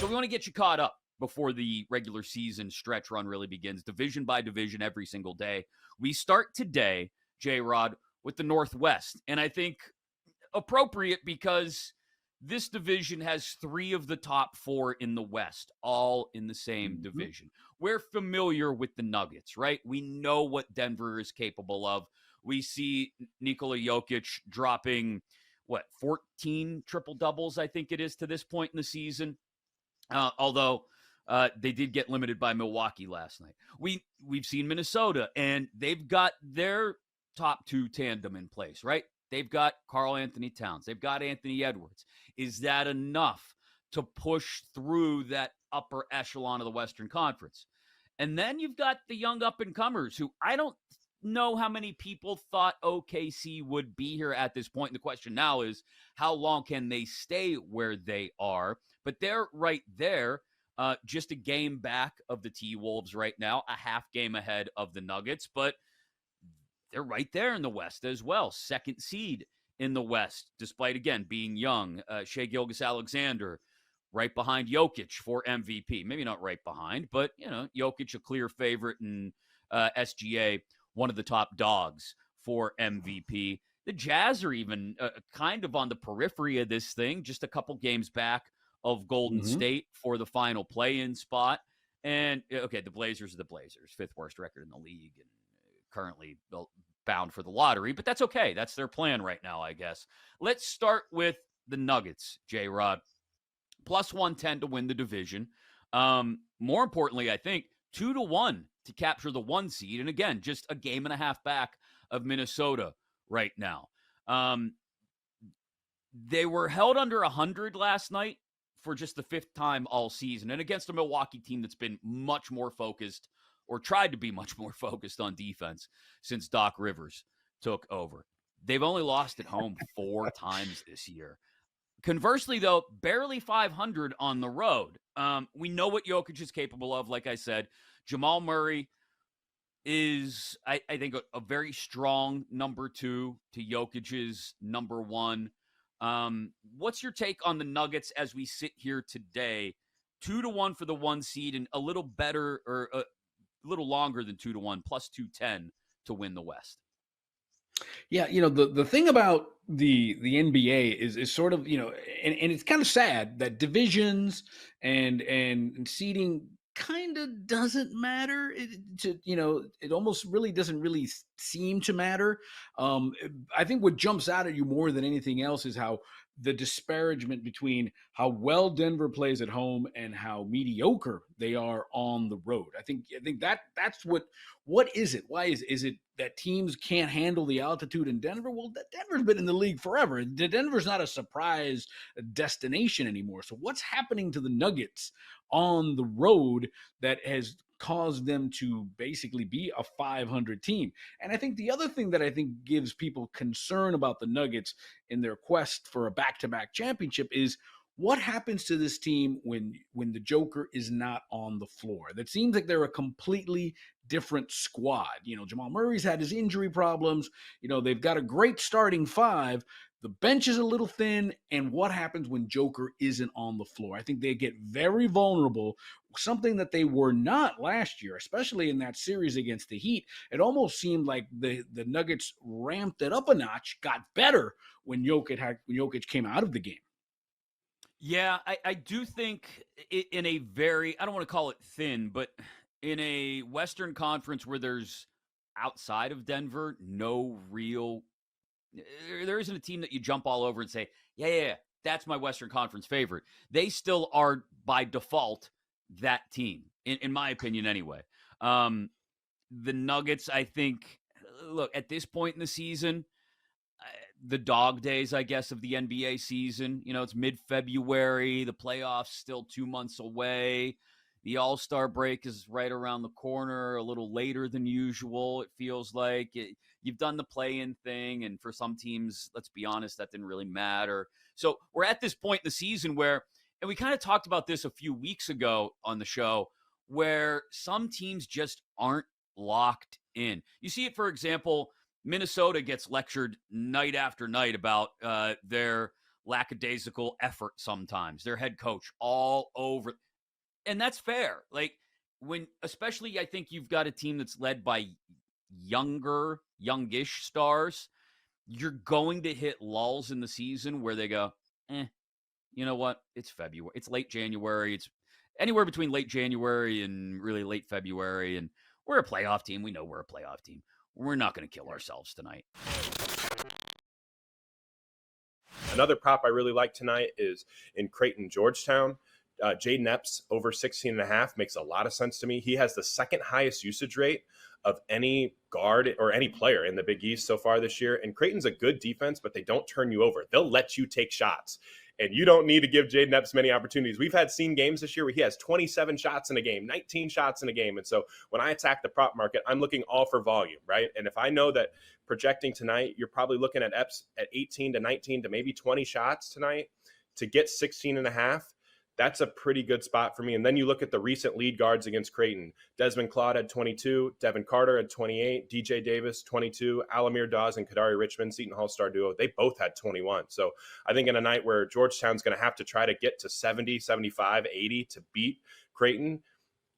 So we want to get you caught up before the regular season stretch run really begins, division by division every single day. We start today, J-Rod, with the Northwest. And I think appropriate because this division has 3 of the top 4 in the West, all in the same division. We're familiar with the Nuggets, right? We know what Denver is capable of. We see Nikola Jokic dropping, 14 triple doubles, I think it is to this point in the season. Although they did get limited by Milwaukee last night. We've seen Minnesota, and they've got their top 2 tandem in place, right? They've got Karl-Anthony Towns. They've got Anthony Edwards. Is that enough to push through that upper echelon of the Western Conference? And then you've got the young up-and-comers who I don't know how many people thought OKC would be here at this point. And the question now is, how long can they stay where they are? But they're right there, just a game back of the T-Wolves right now, a half game ahead of the Nuggets. But they're right there in the West as well. Second seed in the West, despite, again, being young. Shai Gilgeous-Alexander right behind Jokic for MVP. Maybe not right behind, but, Jokic a clear favorite, and SGA one of the top dogs for MVP. The Jazz are even kind of on the periphery of this thing, just a couple games back of Golden State for the final play-in spot. And, okay, the Blazers are the Blazers, 5th worst record in the league, and currently bound for the lottery, but that's okay. That's their plan right now, I guess. Let's start with the Nuggets, J-Rod. Plus 110 to win the division. More importantly, I think 2-1 to capture the 1 seed. And again, just a game and a half back of Minnesota right now. They were held under 100 last night for just the 5th time all season, and against a Milwaukee team that's been much more focused, or tried to be much more focused on defense since Doc Rivers took over. They've only lost at home 4 times this year. Conversely, though, barely 500 on the road. We know what Jokic is capable of, like I said. Jamal Murray is, I think, a very strong number 2 to Jokic's number 1. What's your take on the Nuggets as we sit here today? 2-1 for the 1 seed, and a little better, or a little longer than 2-1, plus 210 to win the West. Yeah, the thing about the NBA is sort of, and it's kind of sad that divisions and seeding kind of doesn't matter. It almost really doesn't really seem to matter. I think what jumps out at you more than anything else is how the disparagement between how well Denver plays at home and how mediocre they are on the road. I think that's what is it? Why is it that teams can't handle the altitude in Denver? Well, Denver's been in the league forever. Denver's not a surprise destination anymore. So what's happening to the Nuggets on the road that has caused them to basically be a 500 team? And I think the other thing that I think gives people concern about the Nuggets in their quest for a back-to-back championship is what happens to this team when the Joker is not on the floor. That seems like they're a completely different squad. Jamal Murray's had his injury problems. They've got a great starting 5. The bench is a little thin, and what happens when Joker isn't on the floor? I think they get very vulnerable, something that they were not last year, especially in that series against the Heat. It almost seemed like the Nuggets ramped it up a notch, got better when Jokic came out of the game. Yeah, I do think in a very, I don't want to call it thin, but in a Western Conference where there's, outside of Denver, no real, there isn't a team that you jump all over and say, yeah, that's my Western Conference favorite. They still are, by default, that team, in my opinion anyway. The Nuggets, I think, look, at this point in the season, the dog days, I guess, of the NBA season. It's mid-February. The playoffs still 2 months away. The All-Star break is right around the corner, a little later than usual, it feels like. You've done the play-in thing, and for some teams, let's be honest, that didn't really matter. So we're at this point in the season where, and we kind of talked about this a few weeks ago on the show, where some teams just aren't locked in. You see it, for example, Minnesota gets lectured night after night about their lackadaisical effort sometimes. Their head coach all over. And that's fair. Like, when, especially, I think you've got a team that's led by youngish stars, you're going to hit lulls in the season where they go, you know what? It's February. It's late January. It's anywhere between late January and really late February. And we're a playoff team. We know we're a playoff team. We're not going to kill ourselves tonight. Another prop I really like tonight is in Creighton, Georgetown. Jaden Epps over 16.5 makes a lot of sense to me. He has the second highest usage rate of any guard or any player in the Big East so far this year. And Creighton's a good defense, but they don't turn you over. They'll let you take shots. And you don't need to give Jaden Epps many opportunities. We've seen games this year where he has 27 shots in a game, 19 shots in a game. And so when I attack the prop market, I'm looking all for volume, right? And if I know that projecting tonight, you're probably looking at Epps at 18 to 19 to maybe 20 shots tonight to get 16.5. That's a pretty good spot for me. And then you look at the recent lead guards against Creighton. Desmond Claude had 22, Devin Carter had 28, DJ Davis 22, Alamir Dawes and Kadari Richmond, Seton Hall star duo, they both had 21. So I think in a night where Georgetown's going to have to try to get to 70, 75, 80 to beat Creighton,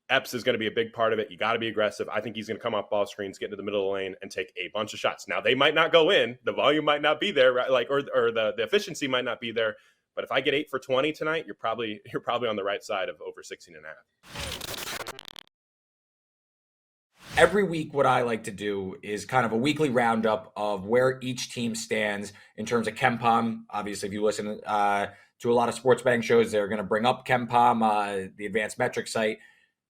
Epps is going to be a big part of it. You got to be aggressive. I think he's going to come off ball screens, get into the middle of the lane, and take a bunch of shots. Now, they might not go in. The volume might not be there, right? Like, or the efficiency might not be there. But if I get 8 for 20 tonight, you're probably on the right side of over 16.5. Every week, what I like to do is kind of a weekly roundup of where each team stands in terms of KenPom. Obviously, if you listen to a lot of sports betting shows, they're going to bring up KenPom, the advanced metric site.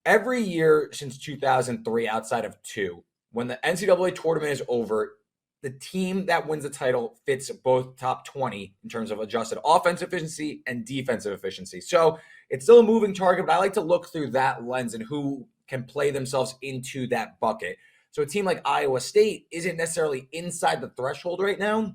Every year since 2003, outside of 2, when the NCAA tournament is over, the team that wins the title fits both top 20 in terms of adjusted offensive efficiency and defensive efficiency. So it's still a moving target, but I like to look through that lens and who can play themselves into that bucket. So a team like Iowa State isn't necessarily inside the threshold right now.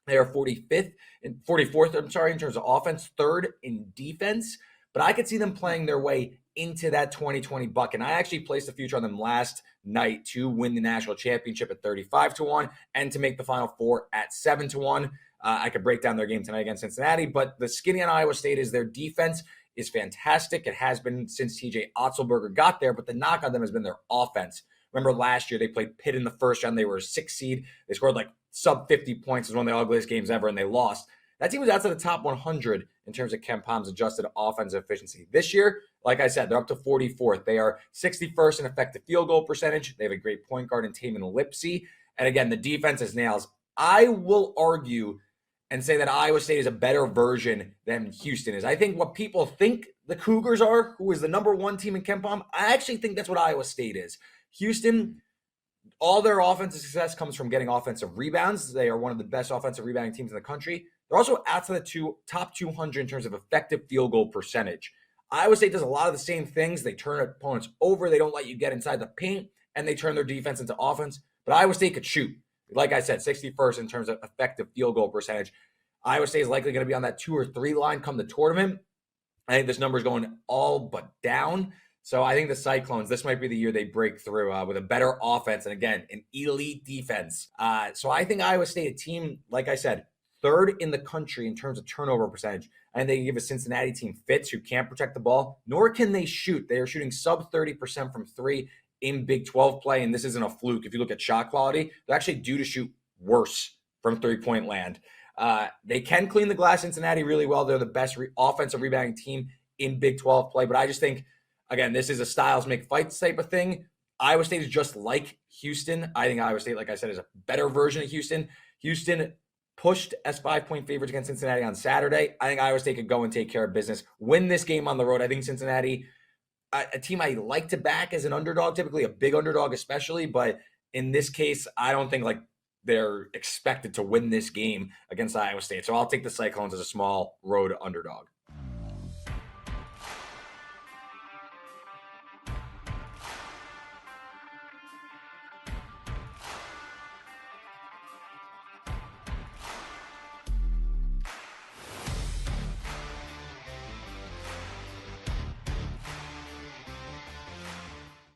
They are 44th, in terms of offense, 3rd in defense. But I could see them playing their way into that 2020 bucket. And I actually placed a future on them last night to win the national championship at 35-1 and to make the Final Four at 7-1. I could break down their game tonight against Cincinnati, but the skinny on Iowa State is their defense is fantastic. It has been since TJ Otzelberger got there, but the knock on them has been their offense. Remember last year they played Pitt in the first round. They were a 6th seed. They scored like sub 50 points. It was one of the ugliest games ever, and they lost. That team was outside the top 100 in terms of KenPom's adjusted offensive efficiency. This year, like I said, they're up to 44th. They are 61st in effective field goal percentage. They have a great point guard in Taman Lipsey. And again, the defense is nails. I will argue and say that Iowa State is a better version than Houston is. I think what people think the Cougars are, who is the number 1 team in KenPom, I actually think that's what Iowa State is. Houston, all their offensive success comes from getting offensive rebounds. They are one of the best offensive rebounding teams in the country. They're also outside the top 200 in terms of effective field goal percentage. Iowa State does a lot of the same things. They turn opponents over. They don't let you get inside the paint, and they turn their defense into offense. But Iowa State could shoot. Like I said, 61st in terms of effective field goal percentage. Iowa State is likely going to be on that 2 or 3 line come the tournament. I think this number is going all but down. So I think the Cyclones, this might be the year they break through with a better offense and, again, an elite defense. So I think Iowa State, a team, like I said, 3rd in the country in terms of turnover percentage. And they give a Cincinnati team fits who can't protect the ball, nor can they shoot. They are shooting sub 30% from 3 in Big 12 play, and this isn't a fluke. If you look at shot quality, they're actually due to shoot worse from 3-point land. They can clean the glass, Cincinnati, really well. They're the best offensive rebounding team in Big 12 play. But I just think, again, this is a styles make fights type of thing. Iowa State is just like Houston. I think Iowa State, like I said, is a better version of Houston. Houston pushed as 5-point favorites against Cincinnati on Saturday. I think Iowa State could go and take care of business, win this game on the road. I think Cincinnati, a team I like to back as an underdog, typically a big underdog especially, but in this case, I don't think like they're expected to win this game against Iowa State. So I'll take the Cyclones as a small road underdog.